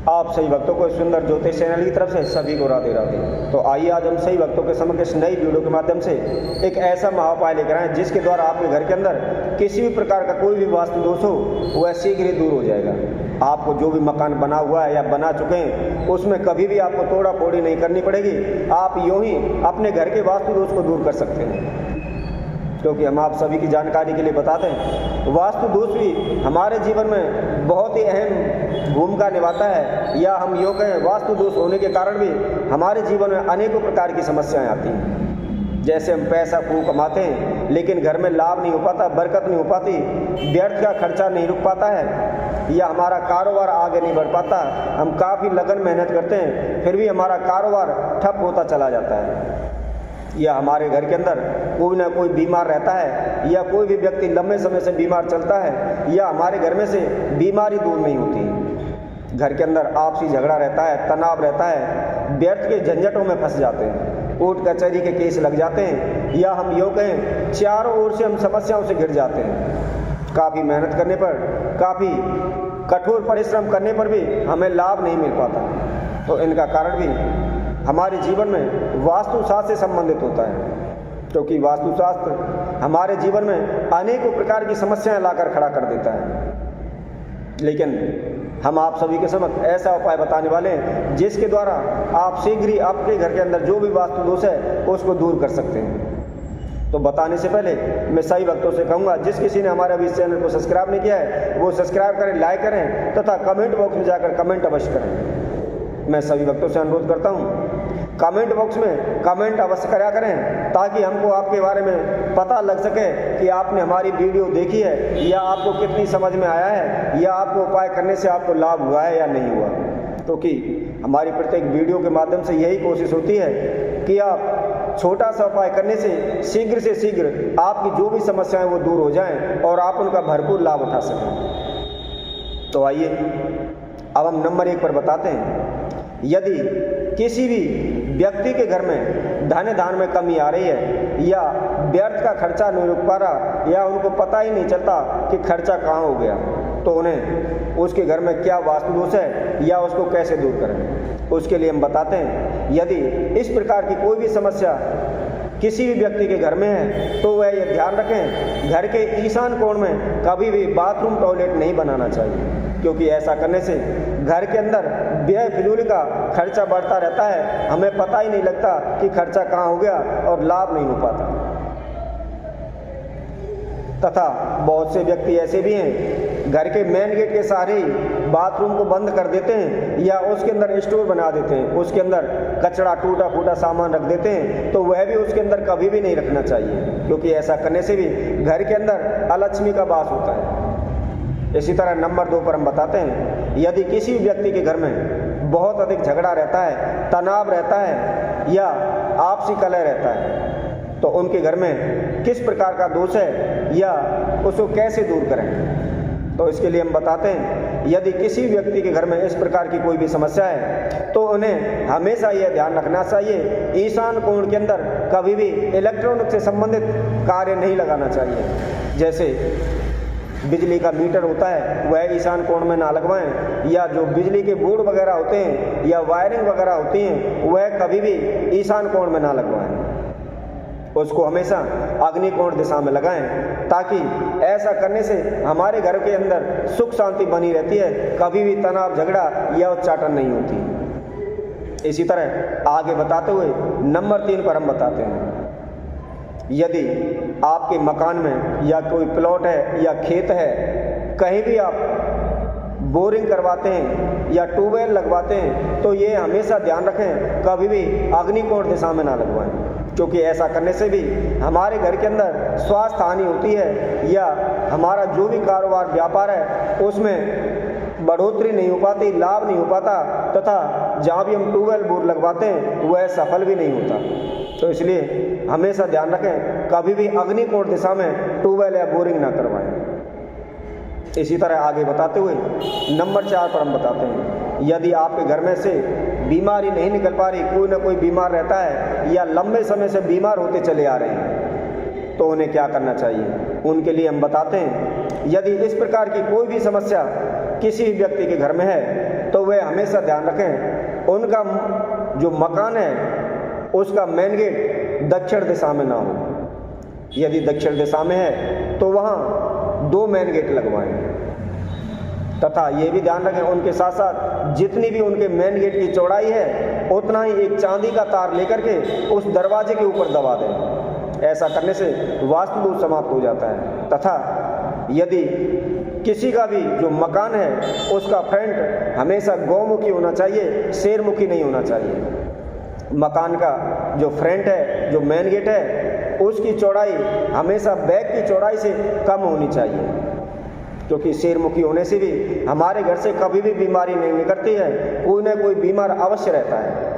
आप सही भक्तों को सुंदर ज्योतिष चैनल की तरफ से सभी को राधे राधे। तो आइए आज हम सही भक्तों के समक्ष इस नई वीडियो के माध्यम से एक ऐसा महाउपाय लेकर आए जिसके द्वारा आपके घर के अंदर किसी भी प्रकार का कोई भी वास्तु दोष हो वह शीघ्र ही दूर हो जाएगा। आपको जो भी मकान बना हुआ है या बना चुके हैं उसमें कभी भी आपको तोड़ा फोड़ी नहीं करनी पड़ेगी। आप यूं ही अपने घर के वास्तु दोष को दूर कर सकते हैं, क्योंकि हम आप सभी की जानकारी के लिए बताते हैं वास्तु दोष भी हमारे जीवन में बहुत ही अहम भूमिका निभाता है, या हम यूँ कहें वास्तु दोष होने के कारण भी हमारे जीवन में अनेकों प्रकार की समस्याएं आती हैं। जैसे हम पैसा खूब कमाते हैं लेकिन घर में लाभ नहीं हो पाता, बरकत नहीं हो पाती, व्यर्थ का खर्चा नहीं रुक पाता है, या हमारा कारोबार आगे नहीं बढ़ पाता। हम काफ़ी लगन मेहनत करते हैं फिर भी हमारा कारोबार ठप होता चला जाता है, या हमारे घर के अंदर कोई ना कोई बीमार रहता है, या कोई भी व्यक्ति लंबे समय से बीमार चलता है, या हमारे घर में से बीमारी दूर नहीं होती। घर के अंदर आपसी झगड़ा रहता है, तनाव रहता है, व्यर्थ के झंझटों में फंस जाते हैं, कोर्ट कचहरी के केस लग जाते हैं, या हम यूँ कहें चारों ओर से हम समस्याओं से घिर जाते हैं। काफ़ी मेहनत करने पर, काफ़ी कठोर परिश्रम करने पर भी हमें लाभ नहीं मिल पाता। तो इनका कारण भी हमारे जीवन में वास्तुशास्त्र से संबंधित होता है, क्योंकि वास्तुशास्त्र हमारे जीवन में अनेकों प्रकार की समस्याएं लाकर खड़ा कर देता है। लेकिन हम आप सभी के समक्ष ऐसा उपाय बताने वाले हैं जिसके द्वारा आप शीघ्र ही आपके घर के अंदर जो भी वास्तु दोष है उसको दूर कर सकते हैं। तो बताने से पहले मैं सही भक्तों से कहूँगा, जिस किसी ने हमारे अभी इस चैनल को सब्सक्राइब नहीं किया है वो सब्सक्राइब करें, लाइक करें तथा कमेंट बॉक्स में जाकर कमेंट अवश्य करें। मैं सभी भक्तों से अनुरोध करता हूँ कमेंट बॉक्स में कमेंट अवश्य करा करें, ताकि हमको आपके बारे में पता लग सके कि आपने हमारी वीडियो देखी है, या आपको कितनी समझ में आया है, या आपको उपाय करने से आपको लाभ हुआ है या नहीं हुआ। क्योंकि हमारी प्रत्येक वीडियो के माध्यम से यही कोशिश होती है कि आप छोटा सा उपाय करने से शीघ्र आपकी जो भी समस्याएं वो दूर हो जाएं और आप उनका भरपूर लाभ उठा सकें। तो आइए अब हम नंबर 1 पर बताते हैं, यदि किसी भी व्यक्ति के घर में धन धान में कमी आ रही है, या व्यर्थ का खर्चा नहीं रुक पा रहा, या उनको पता ही नहीं चलता कि खर्चा कहाँ हो गया, तो उन्हें उसके घर में क्या वास्तु दोष है या उसको कैसे दूर करें उसके लिए हम बताते हैं। यदि इस प्रकार की कोई भी समस्या किसी भी व्यक्ति के घर में है तो वह यह ध्यान रखें घर के ईशान कोण में कभी भी बाथरूम टॉयलेट नहीं बनाना चाहिए, क्योंकि ऐसा करने से घर के अंदर व्यय फिजूल का खर्चा बढ़ता रहता है, हमें पता ही नहीं लगता कि खर्चा कहाँ हो गया और लाभ नहीं हो पाता। तथा बहुत से व्यक्ति ऐसे भी हैं घर के मेन गेट के सहारे ही बाथरूम को बंद कर देते हैं, या उसके अंदर स्टोर बना देते हैं, उसके अंदर कचरा टूटा फूटा सामान रख देते हैं, तो वह भी उसके अंदर कभी भी नहीं रखना चाहिए, क्योंकि ऐसा करने से भी घर के अंदर अलक्ष्मी का वास होता है। इसी तरह नंबर 2 पर हम बताते हैं, यदि किसी भी व्यक्ति के घर में बहुत अधिक झगड़ा रहता है, तनाव रहता है, या आपसी कलह रहता है, तो उनके घर में किस प्रकार का दोष है या उसको कैसे दूर करें। तो इसके लिए हम बताते हैं, यदि किसी व्यक्ति के घर में इस प्रकार की कोई भी समस्या है तो उन्हें हमेशा यह ध्यान रखना चाहिए ईशान कोण के अंदर कभी भी इलेक्ट्रॉनिक से संबंधित कार्य नहीं लगाना चाहिए। जैसे बिजली का मीटर होता है वह ईशान कोण में ना लगवाएं, या जो बिजली के बोर्ड वगैरह होते हैं या वायरिंग वगैरह होती हैं वह कभी भी ईशान कोण में ना लगवाएं, उसको हमेशा अग्निकोण दिशा में लगाएं, ताकि ऐसा करने से हमारे घर के अंदर सुख शांति बनी रहती है, कभी भी तनाव झगड़ा या उच्चाटन नहीं होती। इसी तरह आगे बताते हुए नंबर 3 पर हम बताते हैं, यदि आपके मकान में या कोई प्लॉट है या खेत है, कहीं भी आप बोरिंग करवाते हैं या ट्यूबवेल लगवाते हैं तो ये हमेशा ध्यान रखें कभी भी अग्निकोण दिशा में ना लगवाएं, क्योंकि ऐसा करने से भी हमारे घर के अंदर स्वास्थ्य हानि होती है, या हमारा जो भी कारोबार व्यापार है उसमें बढ़ोतरी नहीं हो पाती, लाभ नहीं हो पाता, तथा जहाँ भी हम ट्यूबवेल बोर लगवाते हैं वह सफल भी नहीं होता। तो इसलिए हमेशा ध्यान रखें कभी भी अग्निकोण दिशा में ट्यूबवेल या बोरिंग ना करवाएं। इसी तरह आगे बताते हुए नंबर 4 पर हम बताते हैं, यदि आपके घर में से बीमारी नहीं निकल पा रही, कोई ना कोई बीमार रहता है या लंबे समय से बीमार होते चले आ रहे हैं, तो उन्हें क्या करना चाहिए उनके लिए हम बताते हैं। यदि इस प्रकार की कोई भी समस्या किसी भी व्यक्ति के घर में है तो वह हमेशा ध्यान रखें उनका जो मकान है उसका मेन गेट दक्षिण दिशा में ना हो। यदि दक्षिण दिशा में है तो वहाँ 2 मेन गेट लगवाएं, तथा ये भी ध्यान रखें उनके साथ साथ जितनी भी उनके मेन गेट की चौड़ाई है उतना ही एक चांदी का तार लेकर के उस दरवाजे के ऊपर दबा दें। ऐसा करने से वास्तु दोष समाप्त हो जाता है। तथा यदि किसी का भी जो मकान है उसका फ्रंट हमेशा गौमुखी होना चाहिए, शेरमुखी नहीं होना चाहिए। मकान का जो फ्रंट है, जो मेन गेट है, उसकी चौड़ाई हमेशा बैक की चौड़ाई से कम होनी चाहिए, क्योंकि शेरमुखी होने से भी हमारे घर से कभी भी बीमारी नहीं निकलती है, कोई ना कोई बीमार अवश्य रहता है।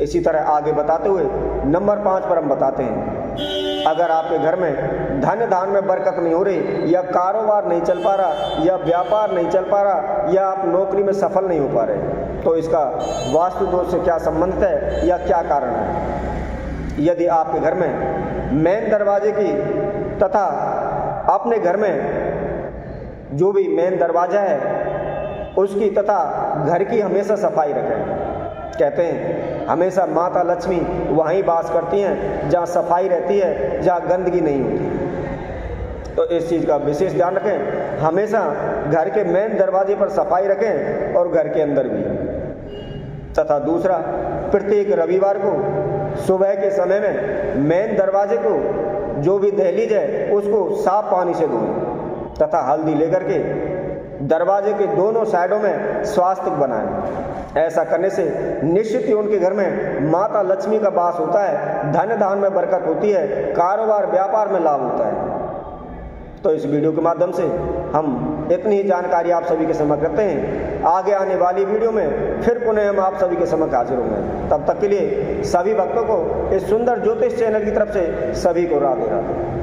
इसी तरह आगे बताते हुए नंबर 5 पर हम बताते हैं, अगर आपके घर में धन धान में बरकत नहीं हो रही, या कारोबार नहीं चल पा रहा, या व्यापार नहीं चल पा रहा, या आप नौकरी में सफल नहीं हो पा रहे, तो इसका वास्तु दोष से क्या संबंध है या क्या कारण है। यदि आपके घर में मेन दरवाजे की तथा अपने घर में जो भी मेन दरवाजा है उसकी तथा घर की हमेशा सफाई रखें। कहते हैं हमेशा माता लक्ष्मी वहीं वास करती हैं जहाँ सफाई रहती है, जहाँ गंदगी नहीं होती। तो इस चीज़ का विशेष ध्यान रखें, हमेशा घर के मेन दरवाजे पर सफाई रखें और घर के अंदर भी। तथा दूसरा, प्रत्येक रविवार को सुबह के समय में मेन दरवाजे को जो भी दहलीज है उसको साफ पानी से धोएं तथा हल्दी लेकर के दरवाजे के दोनों साइडों में स्वास्तिक बनाएं। ऐसा करने से निश्चित ही उनके घर में माता लक्ष्मी का वास होता है, धन धान में बरकत होती है, कारोबार व्यापार में लाभ होता है। तो इस वीडियो के माध्यम से हम इतनी ही जानकारी आप सभी के समक्ष रखते हैं। आगे आने वाली वीडियो में फिर पुनः हम आप सभी के समक्ष हाजिर होंगे। तब तक के लिए सभी भक्तों को इस सुंदर ज्योतिष चैनल की तरफ से सभी को राधे राधे।